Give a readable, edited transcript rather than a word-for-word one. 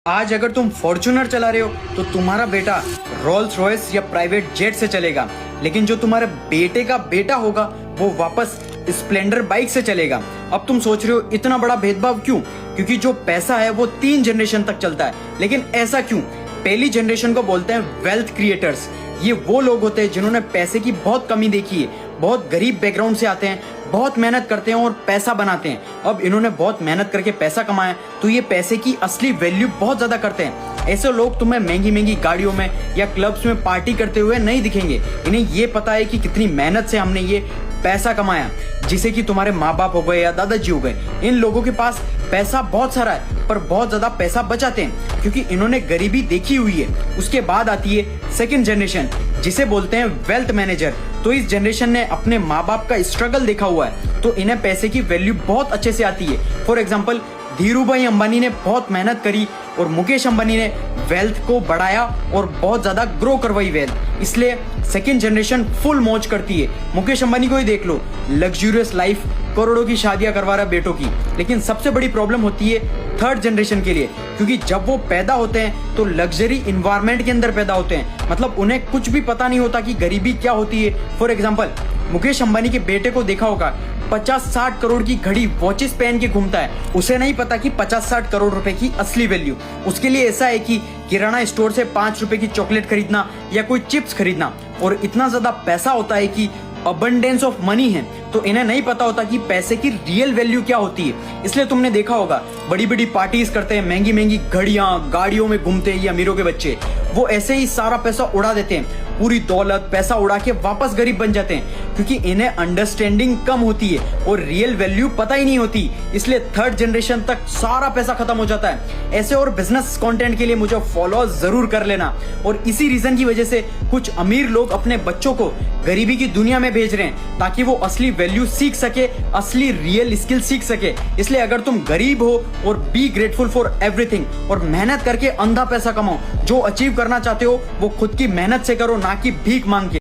आज अगर तुम फॉर्च्यूनर चला रहे हो तो तुम्हारा बेटा रोल्स रॉयस या प्राइवेट जेट से चलेगा, लेकिन जो तुम्हारे बेटे का बेटा होगा वो वापस स्प्लेंडर बाइक से चलेगा। अब तुम सोच रहे हो इतना बड़ा भेदभाव क्यों? क्योंकि जो पैसा है वो 3 जनरेशन तक चलता है। लेकिन ऐसा क्यों? पहली जनरेशन को बोलते हैं वेल्थ क्रिएटर्स। ये वो लोग होते हैं जिन्होंने पैसे की बहुत कमी देखी है, बहुत गरीब बैकग्राउंड से आते हैं, बहुत मेहनत करते हैं और पैसा बनाते हैं। अब इन्होंने बहुत मेहनत करके पैसा कमाया तो ये पैसे की असली वैल्यू बहुत ज्यादा करते हैं। ऐसे लोग तुम्हें महंगी महंगी गाड़ियों में या क्लब्स में पार्टी करते हुए नहीं दिखेंगे। इन्हें ये पता है कि कितनी मेहनत से हमने ये पैसा कमाया, जिसे कि तुम्हारे माँ बाप हो गए या दादाजी हो गए। इन लोगों के पास पैसा बहुत सारा है पर बहुत ज्यादा पैसा बचाते हैं क्योंकि इन्होंने गरीबी देखी हुई है। उसके बाद आती है सेकंड जनरेशन, जिसे बोलते हैं वेल्थ मैनेजर। तो इस जनरेशन ने अपने माँ बाप का स्ट्रगल देखा हुआ है तो इन्हें पैसे की वैल्यू बहुत अच्छे से आती है। फॉर एग्जाम्पल, धीरूभाई अंबानी ने बहुत मेहनत करी और मुकेश अंबानी ने वेल्थ को बढ़ाया और बहुत ज्यादा ग्रो करवाई वेल्थ, इसलिए सेकंड जनरेशन फुल मौज करती है। मुकेश अंबानी को ही देख लो, लग्जूरियस लाइफ, करोड़ों की शादियां करवा रहा है बेटों की। लेकिन सबसे बड़ी प्रॉब्लम होती है थर्ड जनरेशन के लिए, क्योंकि जब वो पैदा होते हैं तो लग्जरी इन्वायरमेंट के अंदर पैदा होते हैं। मतलब उन्हें कुछ भी पता नहीं होता कि गरीबी क्या होती है। फॉर एग्जाम्पल, मुकेश अंबानी के बेटे को देखा होगा 50-60 करोड़ की घड़ी वॉचेस पहन के घूमता है। उसे नहीं पता कि 50-60 करोड़ रुपए की असली वैल्यू उसके लिए ऐसा है कि किराना स्टोर से 5 रुपए की चॉकलेट खरीदना या कोई चिप्स खरीदना। और इतना ज्यादा पैसा होता है कि अबंडेंस ऑफ मनी है, तो इन्हें नहीं पता होता कि पैसे की रियल वैल्यू क्या होती है। इसलिए तुमने देखा होगा बड़ी बड़ी पार्टीज करते हैं, महंगी महंगी घड़ियां, गाड़ियों में घूमते हैं ये अमीरों के बच्चे। वो ऐसे ही सारा पैसा उड़ा देते हैं, पूरी दौलत पैसा उड़ा के वापस गरीब बन जाते हैं, क्योंकि इन्हें अंडरस्टैंडिंग कम होती है और रियल वैल्यू पता ही नहीं होती। इसलिए थर्ड जनरेशन तक सारा पैसा खत्म हो जाता है। ऐसे और बिजनेस कंटेंट के लिए मुझे फॉलो जरूर कर लेना। और इसी रीजन की वजह से कुछ अमीर लोग अपने बच्चों को गरीबी की दुनिया में भेज रहे हैं ताकि वो असली वैल्यू सीख सके, असली रियल स्किल सीख सके। इसलिए अगर तुम गरीब हो और बी ग्रेटफुल फॉर एवरीथिंग और मेहनत करके अंधा पैसा कमाओ। जो अचीव करना चाहते हो वो खुद की मेहनत से करो, ना कि भीख मांग के।